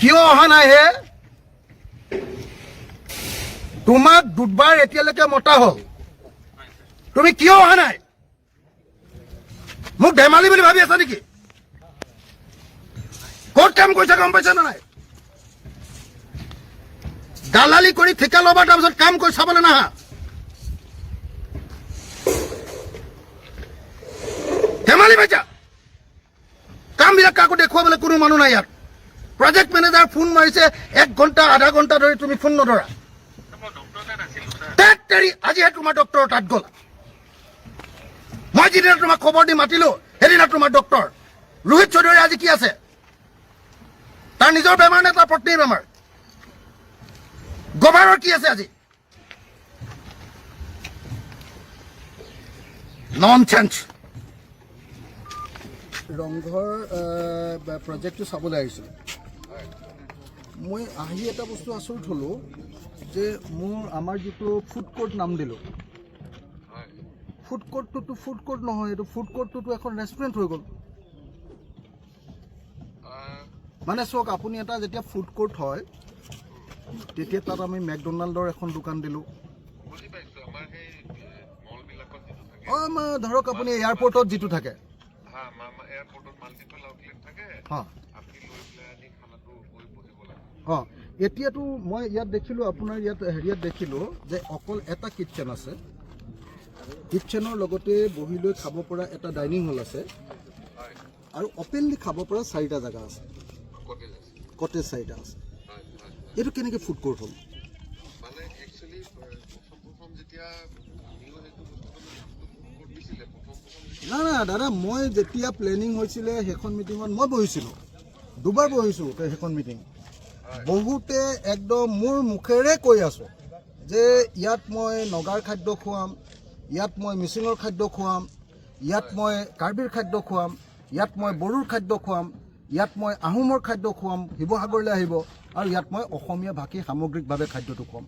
কিয় অহা নাই হে? তোমাক দুবাৰ এতিয়ালৈকে মতা হ'ল, তুমি কিয় অহা নাই? মোক ধেমালি বুলি ভাবি আছা নেকি? ক'ত কাম কৰিছা গম পাইছা নে নাই? দালালি কৰি ঠিকা ল'বা, তাৰপিছত কাম কৰি চাবলৈ নাহা। ধেমালি পাইছা? কামবিলাক কাকো দেখুৱাবলৈ কোনো মানুহ নাই ইয়াত। প্ৰজেক্ট মেনেজাৰ ফোন মাৰিছে, 1 ঘণ্টা আধা ঘণ্টা ধৰি তুমি ফোন নধৰা। আজিহে তোমাৰ ডক্টৰ তাত গ'ল। মই যিদিনা তোমাক খবৰ দি মাতিলো সেইদিনা তোমাৰ ডক্টৰ ৰোহিত চৌধুৰী আজি কি আছে? তাৰ নিজৰ বেমাৰ নে তাৰ পত্নীৰ বেমাৰ? গভাৰৰ কি আছে আজি? ননচেন্স। ৰংঘৰ প্ৰজেক্টটো চাবলৈ আহিছোঁ। মই আহি এটা বস্তু আচৰিত হ'লোঁ যে আমাৰ যিটো ফুড কোৰ্ট নাম দিলোঁ, ফুড কোৰ্টটোতো ফুড কোৰ্ট নহয়, এইটো ফুড কোৰ্টটোতো এখন ৰেষ্টুৰেণ্ট হৈ গ'ল। মানে চাওক, আপুনি এটা যেতিয়া ফুড কোৰ্ট হয় তেতিয়া তাত আমি মেকডনাল্ডৰ এখন দোকান দিলোঁ। আমাৰ ধৰক আপুনি এয়াৰপৰ্টত যিটো থাকে, এতিয়াতো মই ইয়াত দেখিলোঁ, আপোনাৰ ইয়াত হেৰিয়াত দেখিলোঁ যে অকল এটা কিটচেন আছে। কিটচেনৰ লগতে বহি লৈ খাব পৰা এটা ডাইনিং হল আছে, আৰু অপেনলি খাব পৰা 4টা জেগা আছে, কটেজ 4টা আছে। এইটো কেনেকৈ ফুড কোৰ্ট হ'ল? নাই নাই দাদা, মই যেতিয়া প্লেনিং হৈছিলে সেইখন মিটিঙত মই বহিছিলোঁ, 2বাৰ বহিছোঁ সেইখন মিটিং। বহুতে একদম মোৰ মুখেৰে কৈ আছোঁ যে ইয়াত মই নগাৰ খাদ্য খুৱাম, ইয়াত মই মিচিঙৰ খাদ্য খুৱাম, ইয়াত মই কাৰ্বিৰ খাদ্য খুৱাম, ইয়াত মই বড়োৰ খাদ্য খুৱাম, ইয়াত মই আহোমৰ খাদ্য খুৱাম, শিৱসাগৰলৈ আহিব, আৰু ইয়াত মই অসমীয়া ভাষী সামগ্ৰিকভাৱে খাদ্যটো খুৱাম।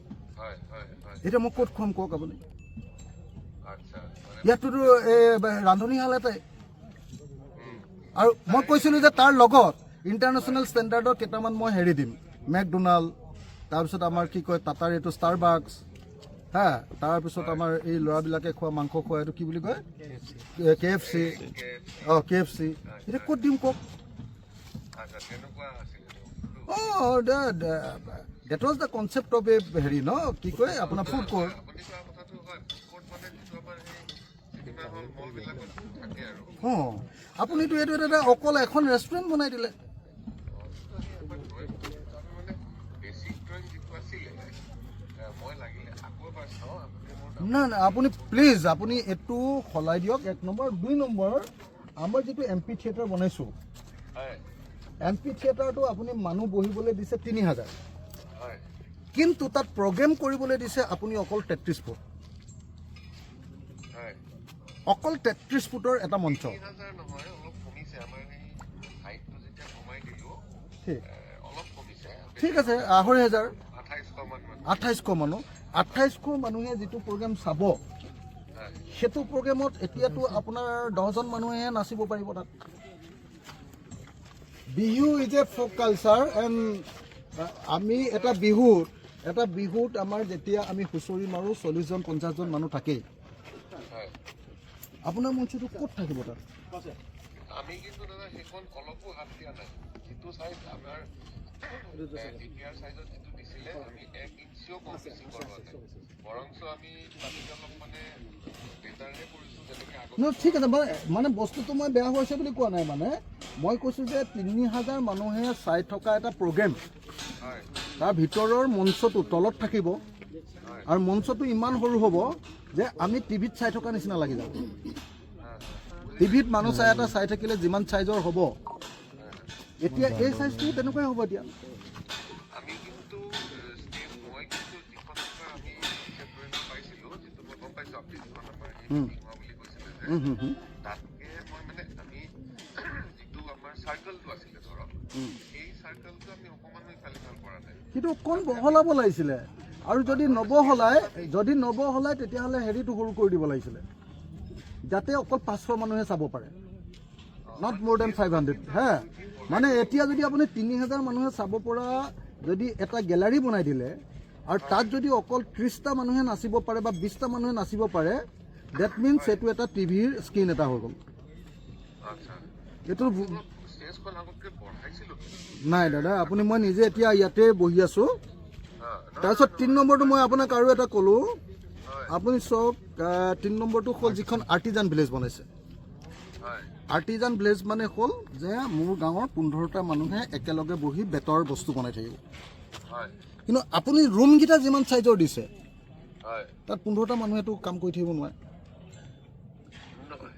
এতিয়া মই ক'ত খুৱাম কওক আপুনি? ইয়াতটোতো ৰান্ধনীশাল এটাই। আৰু মই কৈছিলোঁ যে তাৰ লগত ইণ্টাৰনেশ্যনেল ষ্টেণ্ডাৰ্ডৰ কেইটামান মই হেৰি দিম, মেকডোনাল্ড, তাৰপিছত আমাৰ কি কয় টাটাৰ এইটো ষ্টাৰবাক্স, হা, তাৰপিছত আমাৰ এই ল'ৰাবিলাকে খোৱা মাংস খোৱা এইটো কি বুলি কয়, KFC। KFC এতিয়া ক'ত দিম কওক? That was the concept of a হেৰি ন, কি কয় আপোনাৰ ফুড কোৰ্ট। আপুনিতো এইটো এটা অকল এখন ৰেষ্টুৰেণ্ট বনাই দিলে। নাই নাই, আপুনি প্লিজ আপুনি এইটো সলাই দিয়ক, 1 নম্বৰ। 2 নম্বৰ, আমাৰ যিটো MP থিয়েটাৰ বনাইছোঁ, MP থিয়েটাৰটো আপুনি মানুহ বহিবলৈ দিছে 3000, কিন্তু তাত প্ৰগ্ৰেম কৰিবলৈ দিছে আপুনি অকল 33 ফুট, অকল 33 ফুটৰ এটা মঞ্চ। ঠিক আছে, 2500, 2800 মানুহ, 2800 মানুহে যিটো প্ৰগ্ৰেম চাব, সেইটো প্ৰগ্ৰেমত এতিয়াতো আপোনাৰ 10জন মানুহে নাচিব পাৰিব তাত। Bihu is a folk culture, and আমি এটা বিহুত আমাৰ যেতিয়া আমি হুঁচৰি মাৰোঁ 40জন 50জন মানুহ থাকেই। আপোনাৰ মঞ্চটো ক'ত থাকিব তাত? আমি কিন্তু দাদা সেইখন অলপো হাত দিয়া নাই, যিটো চাইজ আমাৰ DPR চাইজত যিটো দিছিলে আমি 1 ইঞ্চিও কম বেছি কৰোৱা নাই, বৰঞ্চ আমি তাতকৈ অলপ মানে বেটাৰহে কৰিছোঁ যেনেকৈ আগত। ঠিক আছে, মানে বস্তুটো মই বেয়া হৈছে বুলি কোৱা নাই, মানে মই কৈছোঁ যে 3000 মানুহে চাই থকা এটা প্ৰগ্ৰেম, তাৰ ভিতৰৰ মঞ্চটো তলত থাকিব, আৰু মঞ্চটো ইমান সৰু হ'ব যে আমি টিভিত চাই থকা নিচিনা লাগি যাব। টিভিত মানুহ চাই থাকিলে যিমান চাইজৰ হ'ব, এতিয়া এই চাইজটো তেনেকুৱাই হ'ব। এতিয়া আমি কিন্তু মই কিন্তু যিখন নম্বৰ আমি পাইছিলোঁ, যিটো মই গম পাইছোঁ আপুনি যিখন নম্বৰ বুলি কৈছিলে যে তাতকৈ মই মানে আমি যিটো আমাৰ চাৰ্কলটো আছিলে ধৰক, এই চাৰ্কলটো আমি অকণমানো ইফাল সিফাল কৰা নাই, কিন্তু অকণ বহলাব লাগিছিলে, আৰু যদি নবহলায় তেতিয়াহ'লে হেৰিটো সৰু কৰি দিব লাগিছিলে, যাতে অকল 500 মানুহে চাব পাৰে, নট মোৰ দেন 500। হা, মানে এতিয়া যদি আপুনি 3000 মানুহে চাব পৰা যদি এটা গেলাৰী বনাই দিলে আৰু তাত যদি অকল 30টা মানুহে নাচিব পাৰে বা 20টা মানুহে নাচিব পাৰে, ডেট মিনছ সেইটো এটা টিভিৰ স্ক্ৰীন এটা হৈ গ'ল। আচ্ছা এইটো ষ্টেজখন আগতকৈ বঢ়াইছিলোঁ নাই দাদা, আপুনি মই নিজে এতিয়া ইয়াতে বহি আছোঁ। হা তাৰপিছত 3 নম্বৰটো মই আপোনাক আৰু এটা ক'লোঁ, হয় আপুনি চাওক 3 নম্বৰটো হ'ল যিখন আৰ্টিজান ভিলেজ বনাইছে। হয় আৰ্টিজান ভিলেজ মানে হ'ল যে মোৰ গাঁৱৰ 15টা মানুহে একেলগে বহি বেতৰ বস্তু বনাই থাকিব। হয় কিন্তু আপুনি ৰুমকেইটা যিমান চাইজৰ দিছে হয় তাত 15টা মানুহেতো কাম কৰি থাকিব নোৱাৰে।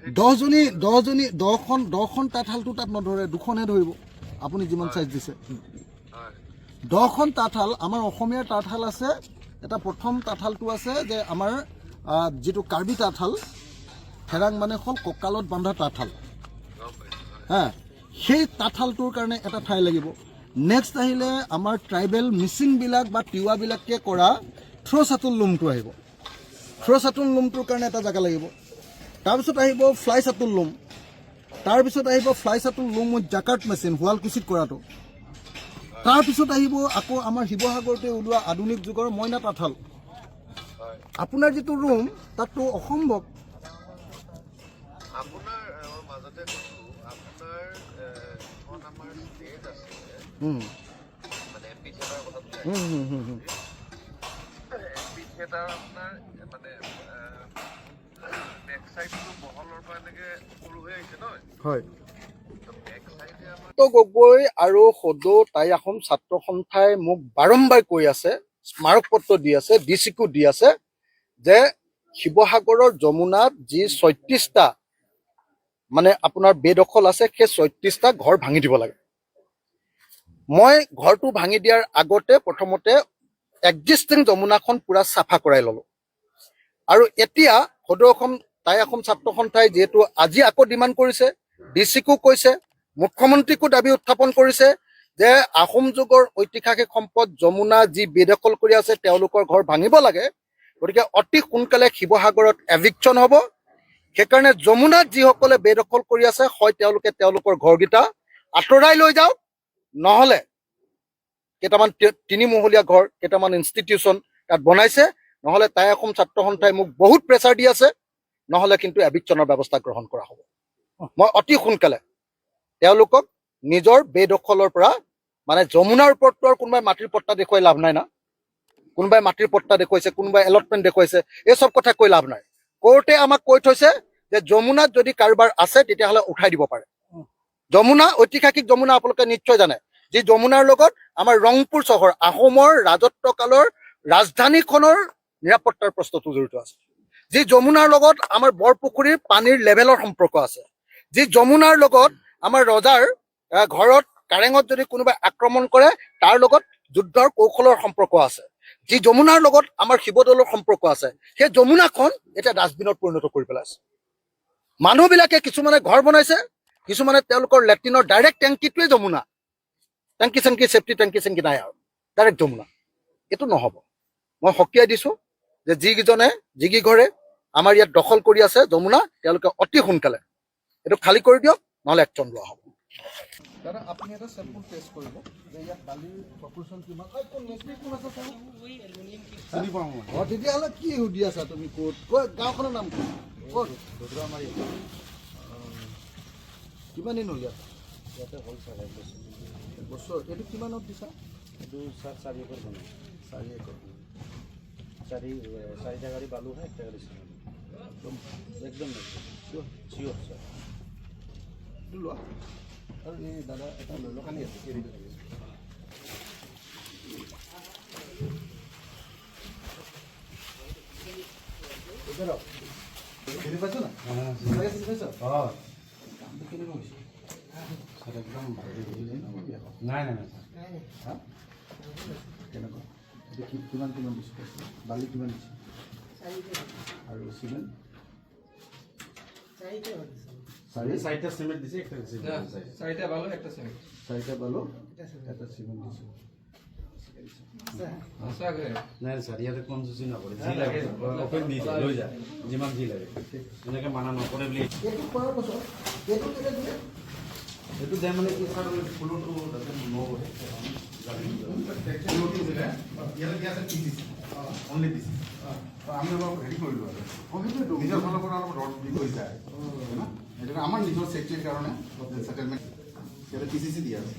সেই 10খন তাঁতশালটো তাত নধৰে, 2খনহে ধৰিব আপুনি যিমান চাইজ দিছে। হয় 10খন তাঁতশাল আমাৰ অসমীয়াৰ তাঁতশাল আছে। এটা প্ৰথম তাঁতশালটো আছে যে আমাৰ যিটো কাৰ্বি তাঁতশাল, হেৰাং মানে হ'ল কঁকালত বান্ধা তাঁতশাল। গম পাইছোঁ হা, সেই তাঁতশালটোৰ কাৰণে এটা ঠাই লাগিব। নেক্সট আহিলে আমাৰ ট্ৰাইবেল মিচিংবিলাক বা তিৱাবিলাকে কৰা থ্ৰ'চাটুল লুমটো আহিব। থ্ৰ'চাটুল লুমটোৰ কাৰণে এটা জেগা লাগিব। তাৰপিছত আহিব ফ্লাই চাটুল লুম, তাৰপিছত আহিব ফ্লাই চাটুল লুম উইথ জাকাৰ্ট মেচিন, শুৱালকুছিত কৰাটো। তাৰপিছত আহিব আকৌ আমাৰ শিৱসাগৰতে ওলোৱা আধুনিক যুগৰ মইনা তাঁতশাল। হয় আপোনাৰ যিটো ৰুম তাততো অসম্ভৱ। আপোনাৰ মাজতে কৈছোঁ আপোনাৰ যিখন আমাৰ ষ্টেজ আছে মানে এমপি থিয়েটাৰৰ কথাটো এমপি থিয়েটাৰ আপোনাৰ মানে বেক চাইডটো বহলৰ পৰা এনেকে সৰু হৈ আহিছে নহয় হয়। বেক চাইডে আমাৰ গগৈ আৰু সদৌ টাই আহোম ছাত্ৰ সন্থাই মোক বাৰম্বাৰ কৈ আছে, স্মাৰক পত্ৰ দি আছে, ডিচিকো দি আছে যে শিৱসাগৰৰ যমুনাত যি 36টা মানে আপোনাৰ বেদখল আছে, সেই 36টা ঘৰ ভাঙি দিব লাগে। মই ঘৰটো ভাঙি দিয়াৰ আগতে প্ৰথমতে এক্সিষ্টিং যমুনাখন পুৰা চাফা কৰাই ল'লো। আৰু এতিয়া সদৌ অসম টাই আহোম ছাত্ৰ সন্থাই যিহেতু আজি আকৌ ডিমাণ্ড কৰিছে, ডিচিকো কৈছে, মুখ্যমন্ত্ৰীকো দাবী উত্থাপন কৰিছে যে আহোম যুগৰ ঐতিহাসিক সম্পদ যমুনা যি বেদখল কৰি আছে তেওঁলোকৰ ঘৰ ভাঙিব লাগে। গতিকে অতি সোনকালে শিৱসাগৰত এভিকশ্যন হ'ব। সেইকাৰণে যমুনাত যিসকলে বেদখল কৰি আছে হয় তেওঁলোকে তেওঁলোকৰ ঘৰকেইটা আঁতৰাই লৈ যাওক, নহ'লে কেইটামান 3মহলীয়া ঘৰ, কেইটামান ইনষ্টিটিউশ্যন তাত বনাইছে, নহ'লে টাই আহোম ছাত্ৰ সন্থাই মোক বহুত প্ৰেছাৰ দি আছে, নহ'লে কিন্তু এভিকশ্যনৰ ব্যৱস্থা গ্ৰহণ কৰা হ'ব। মই অতি সোনকালে তেওঁলোকক নিজৰ বেদখলৰ পৰা মানে যমুনাৰ ওপৰততো আৰু কোনোবাই মাটিৰ পট্টা দেখুৱাই লাভ নাই না। কোনোবাই মাটিৰ পট্টা দেখুৱাইছে, কোনোবাই এলটমেণ্ট দেখুৱাইছে, এই চব কথা কৈ লাভ নাই। কোৰ্টে আমাক কৈ থৈছে যে যমুনাত যদি কাৰোবাৰ আছে তেতিয়াহ'লে উঠাই দিব পাৰে। যমুনা ঐতিহাসিক যমুনা আপোনালোকে নিশ্চয় জানে, যি যমুনাৰ লগত আমাৰ ৰংপুৰ চহৰ আহোমৰ ৰাজত্বকালৰ ৰাজধানীখনৰ নিৰাপত্তাৰ প্ৰশ্নটো জড়িত আছে। যি যমুনাৰ লগত আমাৰ বৰপুখুৰীৰ পানীৰ লেভেলৰ সম্পৰ্ক আছে। যি যমুনাৰ লগত আমাৰ ৰজাৰ ঘৰত কাৰেঙত যদি কোনোবাই আক্ৰমণ কৰে তাৰ লগত যুদ্ধৰ কৌশলৰ সম্পৰ্ক আছে। যি যমুনাৰ লগত আমাৰ শিৱদৌলৰ সম্পৰ্ক আছে, সেই যমুনাখন এতিয়া ডাষ্টবিনত পৰিণত কৰি পেলাইছে। মানুহবিলাকে কিছুমানে ঘৰ বনাইছে, কিছুমানে তেওঁলোকৰ লেট্ৰিনৰ ডাইৰেক্ট টেংকিটোৱে যমুনা। টেংকি চেংকি চেফটি টেংকি চেংকি নাই আৰু ডাইৰেক্ট যমুনা। এইটো নহ'ব। মই সকীয়াই দিছোঁ যে যিকেইঘৰে আমাৰ ইয়াত দখল কৰি আছে যমুনা, তেওঁলোকে অতি সোনকালে এইটো খালী কৰি দিয়ক, নহ'লে একশ্যন লোৱা হ'ব। দাদা আপুনি এটা চেম্পল টেষ্ট কৰিব যে ইয়াত বালিৰ প্ৰপোৰ্চন কিমান। তেতিয়াহ'লে কি সুধি আছা তুমি? ক'ত গাঁওখনৰ নাম ক'ত? কিমান দিন হ'ল ইয়াত? ইয়াতে হ'ল ছাৰ বছৰ। এইটো কিমানত দিছা? এইটো ছাৰ 4 একৰ বনাই। 4 একৰ। 4টা গাড়ি বালু হয়, 1টা গাড়ি সিমেন্ট। একদম চিয়'ৰ ছাৰ। এইটো লোৱা আৰু এই দাদা এটা লৈ লওক। কানি আছে চিনি পাইছ না? চিনি পাইছ? কামটো কেনেকুৱা হৈছে? ছাৰ একদম নাই হা কেনেকুৱা? এইটো কিমান দিছে? বালি কিমান দিছে? আৰু চিমেণ্ট? 4টা সিমেন্ট দিছে, 1টা সিমেন্ট। 4টা বালু, 1টা সিমেন্ট। 4টা বালু, 1টা চিমেণ্ট দিছে। নাই ছাৰ, ইয়াতে কনজুচি নকৰে, যি লাগে অপেন দি যায়, লৈ যায় যিমান যি লাগে, এনেকৈ মানা নকৰে বুলি। এইটো কৰাৰ পাছত এইটো কেতিয়া দিলে? এইটো যে মানে কি ছাৰ ফুলটো যাতে নহ'ব ফুলটো দিলে ইয়াতে দিয়া আছে পিচিচি অনলি পিচিচি আমি অলপ হেৰি কৰিলোঁ আৰু নিজৰ ফালৰ পৰা অলপ ৰড দি হৈ যায় হয় না সেইটো আমাৰ নিজৰ ছেফটিৰ কাৰণে ছেটেলমেণ্ট ইয়াতে পিচিচি দিয়া আছে